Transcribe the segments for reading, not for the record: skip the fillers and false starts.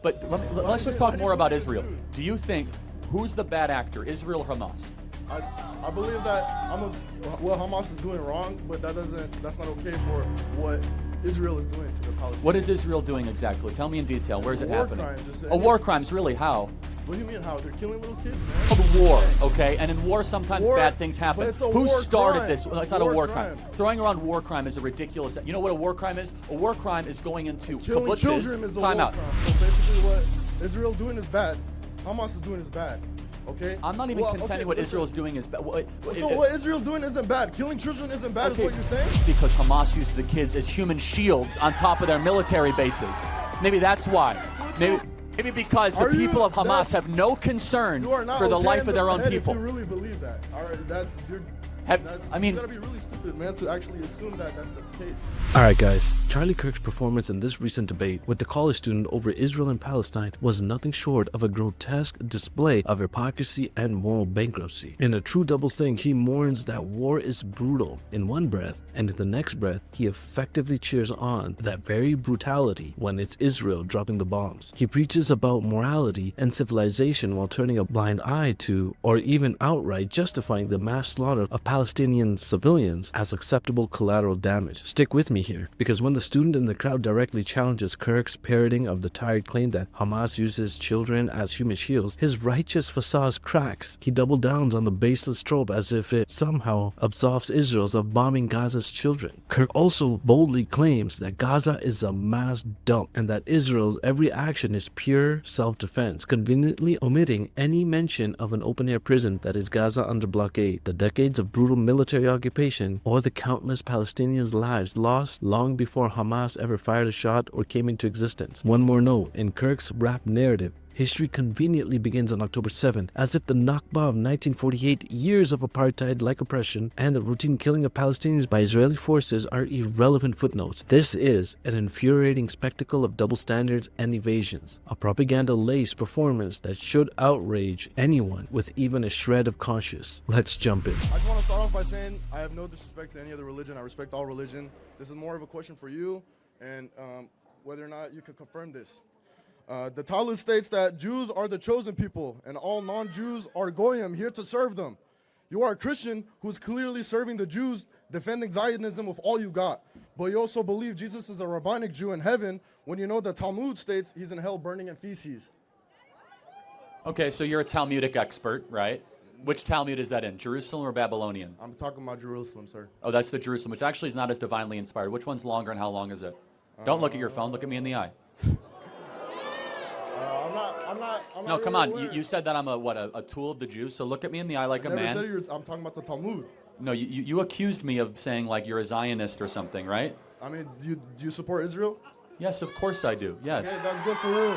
But let's just talk more about Israel. Do you think, who's the bad actor, Israel or Hamas? I believe that what Hamas is doing wrong, but that's not okay for what Israel is doing to the Palestinians. What is Israel doing exactly? Tell me in detail. Where is it happening? War crimes, really? How? What do you mean how? They're killing little kids, man. Oh, the war, okay? And in war, sometimes bad things happen. But it's a Who war started crime. this? Well, it's not a war crime. Throwing around war crime is a ridiculous. You know what a war crime is? A war crime is going into killing children is a war crime. So basically, what Israel doing is bad. Hamas is doing is bad. Okay. I'm not even contending what Israel is doing is bad. So what Israel's doing isn't bad. Killing children isn't bad, is what you're saying? Because Hamas uses the kids as human shields on top of their military bases. Maybe that's why. Maybe because the people of Hamas have no concern for the life of their own people. If you really believe that, all right, you gotta be really stupid, man, to actually assume that that's the case. Alright guys, Charlie Kirk's performance in this recent debate with the college student over Israel and Palestine was nothing short of a grotesque display of hypocrisy and moral bankruptcy. In a true double think, he mourns that war is brutal in one breath, and in the next breath, he effectively cheers on that very brutality when it's Israel dropping the bombs. He preaches about morality and civilization while turning a blind eye to, or even outright justifying the mass slaughter of Palestinian civilians as acceptable collateral damage. Stick with me here, because when the student in the crowd directly challenges Kirk's parroting of the tired claim that Hamas uses children as human shields, his righteous facade cracks. He double downs on the baseless trope as if it somehow absolves Israel of bombing Gaza's children. Kirk also boldly claims that Gaza is a mass dump and that Israel's every action is pure self-defense, conveniently omitting any mention of an open-air prison that is Gaza under blockade, the decades of brutal military occupation, or the countless Palestinians' lives lost long before Hamas ever fired a shot or came into existence. One more note, in Kirk's rap narrative, history conveniently begins on October 7th, as if the Nakba of 1948, years of apartheid-like oppression, and the routine killing of Palestinians by Israeli forces are irrelevant footnotes. This is an infuriating spectacle of double standards and evasions, a propaganda-laced performance that should outrage anyone with even a shred of conscience. Let's jump in. I just want to start off by saying I have no disrespect to any other religion. I respect all religion. This is more of a question for you and whether or not you can confirm this. The Talmud states that Jews are the chosen people and all non-Jews are goyim, here to serve them. You are a Christian who's clearly serving the Jews, defending Zionism with all you got. But you also believe Jesus is a rabbinic Jew in heaven when you know the Talmud states he's in hell burning in feces. Okay, so you're a Talmudic expert, right? Which Talmud is that in, Jerusalem or Babylonian? I'm talking about Jerusalem, sir. Oh, that's the Jerusalem, which actually is not as divinely inspired. Which one's longer and how long is it? Don't look at your phone, look at me in the eye. I'm no, not come really on. You said that I'm a tool of the Jews, so look at me in the eye like a man. I'm talking about the Talmud. No, you accused me of saying like you're a Zionist or something, right? I mean, do you support Israel? Yes, of course I do. Yes. Okay, that's good for you.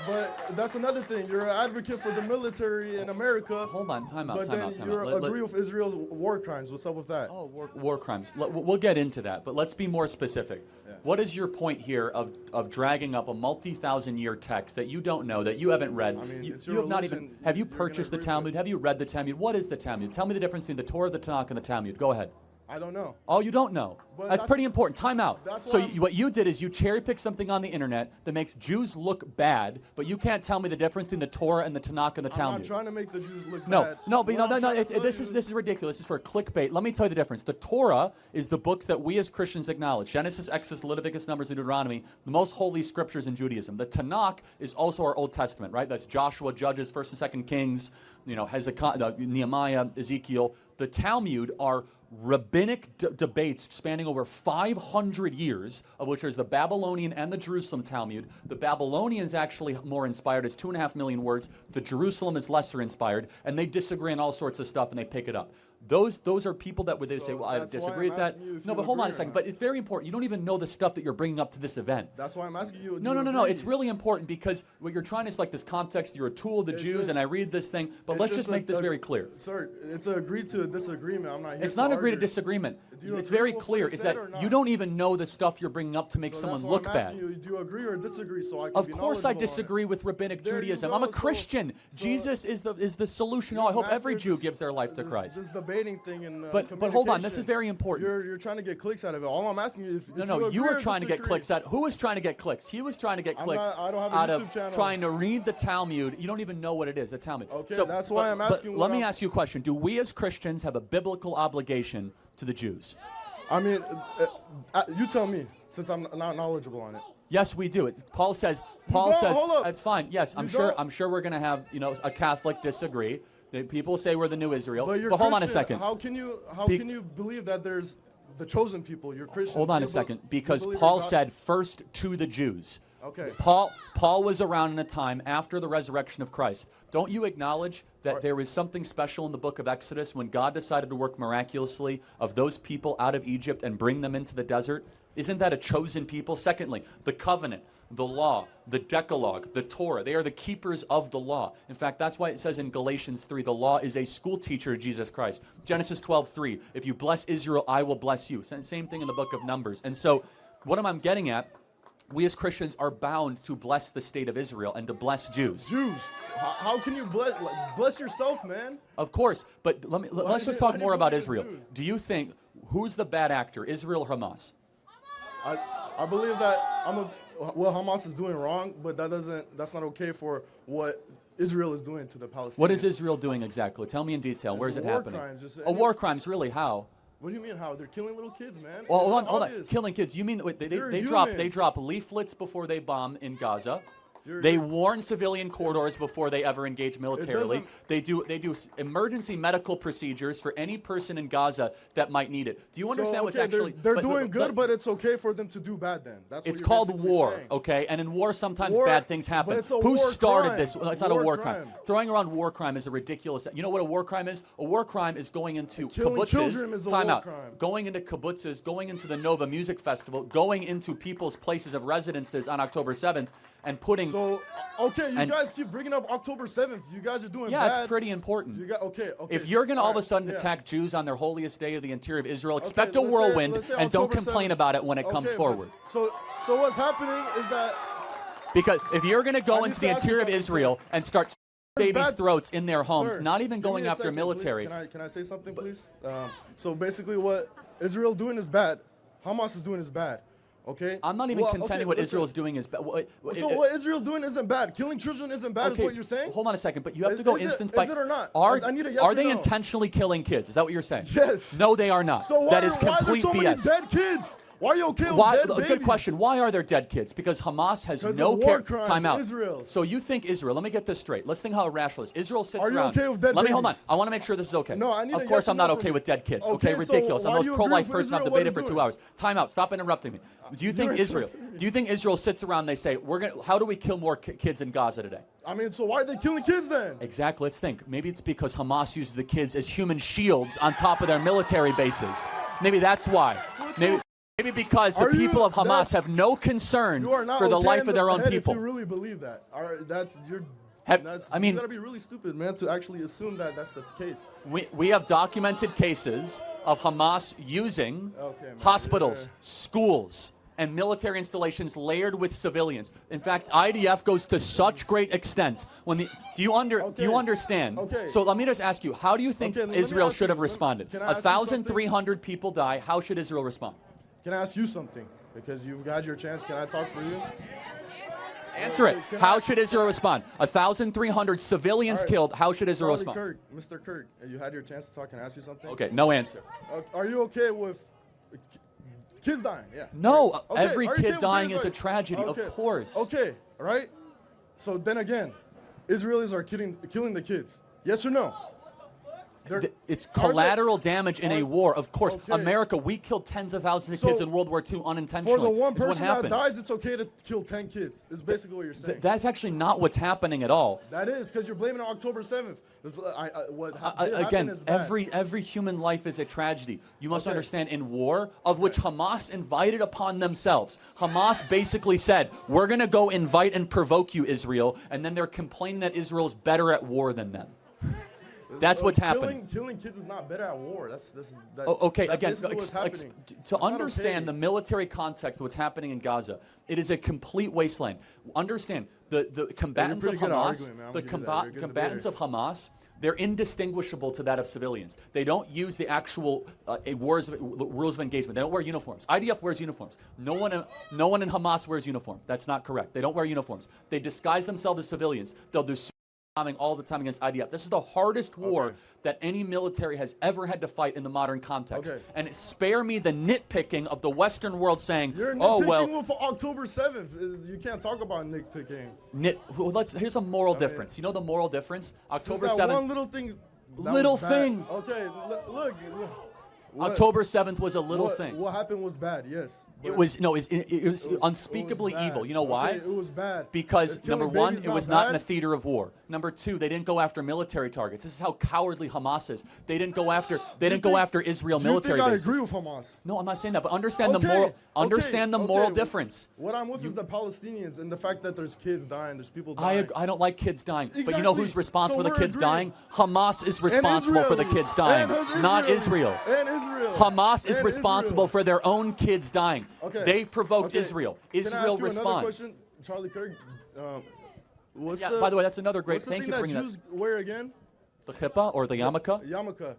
But that's another thing. You're an advocate for the military in America. Hold on, time out. But then you agree with Israel's war crimes. What's up with that? Oh, war crimes. We'll get into that, but let's be more specific. Yeah. What is your point here of dragging up a multi-thousand-year text that you don't know, that you haven't read? I mean, you it's your have not religion. even. Have you purchased the Talmud? Have you read the Talmud? What is the Talmud? Tell me the difference between the Torah, the Tanakh, and the Talmud. Go ahead. I don't know. Oh, you don't know? But that's pretty important. Time out. So what you did is you cherry-picked something on the internet that makes Jews look bad, but you can't tell me the difference between the Torah and the Tanakh and the Talmud. I'm not trying to make the Jews look bad. No, this is ridiculous. This is for clickbait. Let me tell you the difference. The Torah is the books that we as Christians acknowledge. Genesis, Exodus, Leviticus, Numbers, and Deuteronomy, the most holy scriptures in Judaism. The Tanakh is also our Old Testament, right? That's Joshua, Judges, 1st and 2nd Kings, Hezekiah, Nehemiah, Ezekiel. The Talmud are rabbinic debates spanning over 500 years, of which there's the Babylonian and the Jerusalem Talmud. The Babylonian is actually more inspired. It's 2.5 million words. The Jerusalem is lesser inspired, and they disagree on all sorts of stuff, and they pick it up. Those are people that would say, well, I disagree with that. No, but hold on a second. But it's very important. You don't even know the stuff that you're bringing up to this event. That's why I'm asking you. No. It's really important because what you're trying is like this context. You're a tool of the Jews, and I read this thing. But let's just make this very clear. Sir, it's an agree to a disagreement. I'm not here. It's not agree to disagreement. Do you it's agree very with what clear it is said that or not? you don't even know the stuff you're bringing up to make So someone that's why look I'm bad. asking you, do you agree or disagree so I can Of be course I knowledgeable on it? disagree with rabbinic There you Judaism. go. I'm a So- Christian. so Jesus is the solution. you I hope every mastered Jew this- gives their life to Christ. This debating thing and But hold on, this is very important. You're trying to get clicks out of it. All I'm asking you if No, if no, you agree were or trying to get disagree. clicks out. Who was trying to get clicks? He was trying to get I'm clicks not- I don't have a out YouTube of channel. trying to read the Talmud. You don't even know what it is, the Talmud. Okay, that's why I'm but asking let what me I'm- ask you a question. Do we as Christians have a biblical obligation to the Jews? I mean, you tell me since I'm not knowledgeable on it. Yes, we do. Paul says. don't? Hold up. It's fine. Yes, I'm You sure. don't? I'm sure we're gonna have a Catholic disagree. People say we're the new Israel. But you're hold on a Christian. second. How can you Be- can you believe that there's the chosen people? You're Christian. Hold on You a second, you because believe in Paul God? said first to the Jews. Okay. Paul was around in a time after the resurrection of Christ. Don't you acknowledge that there is something special in the book of Exodus when God decided to work miraculously of those people out of Egypt and bring them into the desert? Isn't that a chosen people? Secondly, the covenant, the law, the Decalogue, the Torah, they are the keepers of the law. In fact, that's why it says in Galatians 3, the law is a school teacher of Jesus Christ. Genesis 12:3, if you bless Israel, I will bless you. Same thing in the book of Numbers. And so what am I getting at? We as Christians are bound to bless the state of Israel and to bless Jews. Jews. How can you bless yourself, man? Of course, but let's just talk why do more you about believe in Israel. Jews? Do you think, who's the bad actor, Israel or Hamas? I believe that what Hamas is doing wrong, but that's not okay for what Israel is doing to the Palestinians. What is Israel doing exactly? Tell me in detail. It's Where is it war happening? crimes, just War crimes, really? How? What do you mean how? They're killing little kids, man. Well, hold on, It's hold on. obvious. Killing kids. You mean wait, You're they human. drop leaflets before they bomb in Gaza? You're- They warn civilian corridors before they ever engage militarily. doesn't- They do emergency medical procedures for any person in Gaza that might need it. Do you understand what's actually? They're doing good, but it's okay for them to do bad then. That's what It's you're called basically war, saying. okay? And in war, sometimes War- bad things happen. but it's a Who war started crime. this? Well, it's not a War war crime. crime. Throwing around war crime is a ridiculous. You know what a war crime is? A war crime is going into killing kibbutzes. children is a Time war out. crime. Going into kibbutzes, going into the Nova Music Festival, going into people's places of residences on October 7th, and putting. So, okay, you And- guys keep bringing up October 7th. You guys are doing Yeah, bad. it's pretty important. You got okay. If you're going to all of a Alright, sudden yeah. attack Jews on their holiest day of the interior of Israel, expect a let's say- whirlwind let's say and don't October complain 7th. about it when it comes Okay, but- forward. So what's happening is that Because if you're going to I go need into to the ask you interior of something, Israel and start There's babies' bad- throats in their homes, Sir, not even give me going a after second, please. military. Can I say something, please? So basically, what Israel doing is bad. Hamas is doing is bad. Okay. I'm not even Well, contending okay, what listen. Israel is doing is bad. So what Israel doing isn't bad. Killing children isn't bad, is what you're saying? Hold on a second, but you have Is- to go is it- instance is by. it or not? Are, I need a yes are or they no. intentionally killing kids? Is that what you're saying? Yes. No, they are not. So why, that is why are there complete so BS. many dead kids? Why are you okay Why, with dead babies? good question. Why are there dead kids? Because Hamas has 'Cause no of care. war crimes, Time out. Israel. So you think Israel? Let me get this straight. Let's think how irrational it is. Israel sits Are you around. okay with dead Let me hold on. babies? I want to make sure this is okay. No, I need Of a course, yes or I'm not no okay from with you. dead kids. Okay, Okay, so ridiculous. I'm why the do most you agree pro-life with person. I've Israel? What debated for it's 2 doing? hours. Time out. Stop interrupting me. Do you think You're Israel? interrupting Do you think Israel sits around? And they say, How do we kill more kids in Gaza today? I mean, so why are they killing kids then? Exactly. Let's think. Maybe it's because Hamas uses the kids as human shields on top of their military bases. Maybe that's why. Maybe because the Are you- people of Hamas that's- have no concern You are not for the okay life in of their own head people. If you really believe that, all right, I mean- you gotta be really stupid, man, to actually assume that that's the case. We have documented cases of Hamas using Okay, man, hospitals, yeah. schools, and military installations layered with civilians. In fact, IDF goes to such great extent. Do you Okay. understand? Okay. So let me just ask you: how do you think Okay, let me Israel ask should you- have responded? can I ask you 1,300 people die. How should Israel respond? Can I ask you something? Because you've had your chance. Can I talk for you? Answer it. Can How I- should Israel respond? 1,300 civilians All right. killed. How should Israel Charlie respond? Kirk, Mr. Kirk, you had your chance to talk. Can I ask you something? Okay, no answer. Are you okay with kids dying? Yeah. No, Okay, every are you okay kid with dying kids is a dying? tragedy, Okay. of course. Okay, all right. So then again, Israelis are killing the kids. Yes or no? It's Are they- collateral damage in a are- war. Of course, Okay. America, we killed tens of thousands of So, kids in World War II unintentionally. For the one It's what person that happens. dies, it's okay to kill 10 kids. Is basically what you're saying. That's actually not what's happening at all. That is because you're blaming on October 7th. What did Again, happen is bad. every human life is a tragedy. You must Okay. understand, in war, of which Hamas invited upon themselves. Hamas basically said, we're going to go invite and provoke you, Israel, and then they're complaining that Israel's better at war than them. That's what's happening. Killing kids is not better at war. Okay, that's again, basically what's happening. to It's not understand okay. the military context of what's happening in Gaza, it is a complete wasteland. Understand, the combatants of pretty good at Hamas, arguing, man. I'm the gonna give you that. You're a good combatants of Hamas, they're indistinguishable to that of civilians. They don't use the actual rules of engagement. They don't wear uniforms. IDF wears uniforms. No one in Hamas wears uniform. That's not correct. They don't wear uniforms. They disguise themselves as civilians. They'll do bombing all the time against IDF. This is the hardest war that any military has ever had to fight in the modern context. Okay. And spare me the nitpicking of the Western world saying, You're oh, nitpicking well, for October 7th. You can't talk about nitpicking. here's a moral difference. You know the moral difference? October Just that 7th. one little thing. that Little was bad. thing. Okay, look. October 7th was a little thing. What happened was bad, yes. It was unspeakably bad. evil. You know why? Okay, it was bad. Because Is killing number one, babies it was not in a bad? theater of war. Number two, they didn't go after military targets. This is how cowardly Hamas is. They didn't go after Israel military Do you think bases. I agree with Hamas? No, I'm not saying that, but understand the moral difference. What I'm with is the Palestinians and the fact that there's kids dying, there's people dying. I don't like kids dying, but you know Exactly. who's responsible So for the we're kids agreeing. dying? Hamas is responsible for the Israel kids dying, and not Israel. And Israel. Hamas is And responsible Israel. for their own kids dying. Okay. They provoked Okay. Israel. Can I ask Israel you another responds. question? Charlie Kirk, what's Yeah, the, by the way, that's another great. what's the Thank thing you for that bringing Jews wear again? that. The kippah or the yarmulke? Yarmulke.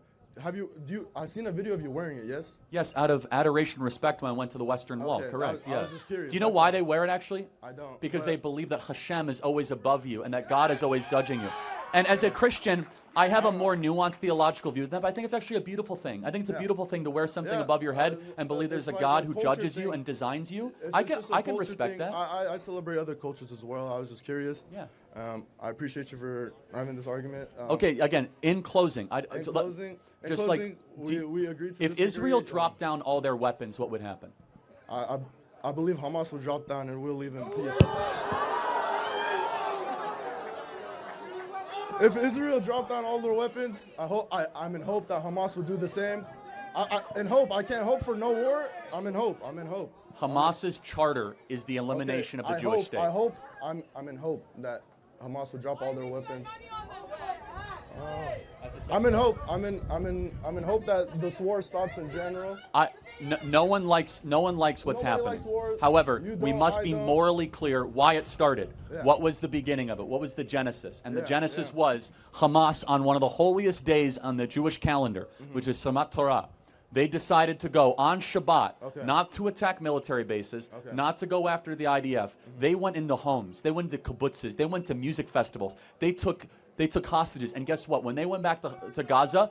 I've seen a video of you wearing it, yes? Yes, out of adoration and respect when I went to the Western Wall. Okay, Correct. I yeah. was just curious, Do you know that's why all. they wear it actually? I don't, Because but- they believe that Hashem is always above you and that God is always judging you. And as a Christian, I have a more nuanced theological view of that, but I think it's actually a beautiful thing. I think it's a beautiful thing to wear something Yeah, above your head and believe there's it's a like God a who culture judges you thing. and designs you. It's I just a can culture respect thing. that. I celebrate other cultures as well. I was just curious. Yeah. I appreciate you for having this argument. Okay, again, in closing, In closing, we agreed to if disagree. Israel dropped down all their weapons, what would happen? I believe Hamas will drop down and we'll live in peace. If Israel dropped down all their weapons, I'm in hope that Hamas will do the same. I can't hope for no war. I'm in hope. Hamas's charter is the elimination of the Jewish state. I'm in hope that Hamas will drop all their weapons. I'm in hope. I'm in hope that this war stops in general. No one likes what's Nobody happening. likes war. However, You we don't, must I be don't. morally clear why it started. Yeah. What was the beginning of it? What was the genesis? And the Yeah, genesis yeah. was Hamas on one of the holiest days on the Jewish calendar, which is Samat Torah. They decided to go on Shabbat, Okay. not to attack military bases, Okay. not to go after the IDF. They went into homes. They went to kibbutzes. They went to music festivals. They took hostages. And guess what? When they went back to Gaza,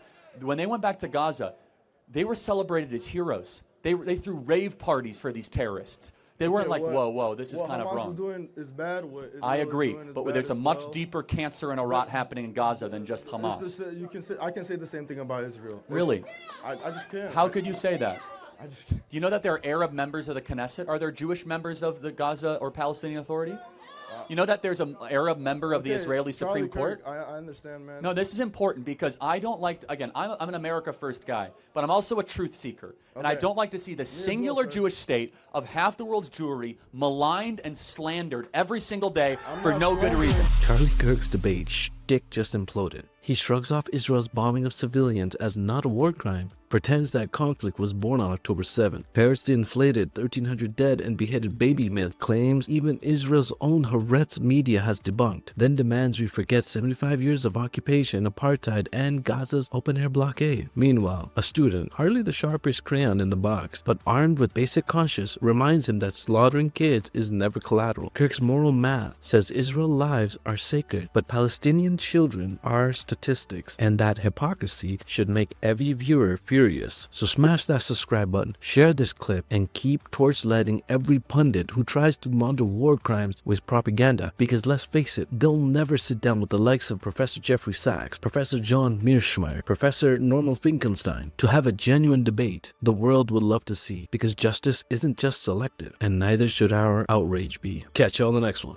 they were celebrated as heroes. They threw rave parties for these terrorists. They weren't like, whoa, this is kind of What Hamas wrong. is doing is bad. What Israel I is agree, doing is but bad there's a as much well. deeper cancer and a rot happening in Gaza than just It's Hamas. I can say the same thing about Israel. Really? I just can't. How could you say that? I just can't. Do you know that there are Arab members of the Knesset? Are there Jewish members of the Gaza or Palestinian Authority? You know that there's an Arab member of the Okay, Israeli Charlie Supreme Court? Kirk, I understand, man. No, this is important because I don't like, again, I'm an America First guy, but I'm also a truth seeker. And I Okay. don't like to see the singular sir. Jewish state of half the world's Jewry maligned and slandered every single day for not no good slandering. reason. Charlie Kirk's debate shtick just imploded. He shrugs off Israel's bombing of civilians as not a war crime, pretends that conflict was born on October 7th, parrots the inflated 1,300 dead and beheaded baby myth, claims even Israel's own Haaretz media has debunked, then demands we forget 75 years of occupation, apartheid, and Gaza's open-air blockade. Meanwhile, a student, hardly the sharpest crayon in the box, but armed with basic conscience, reminds him that slaughtering kids is never collateral. Kirk's moral math says Israel lives are sacred, but Palestinian children are statistics, and that hypocrisy should make every viewer furious. So smash that subscribe button, share this clip, and keep torch-lighting every pundit who tries to launder war crimes with propaganda, because let's face it, they'll never sit down with the likes of Professor Jeffrey Sachs, Professor John Mearsheimer, Professor Norman Finkelstein to have a genuine debate the world would love to see, because justice isn't just selective, and neither should our outrage be. Catch you on the next one.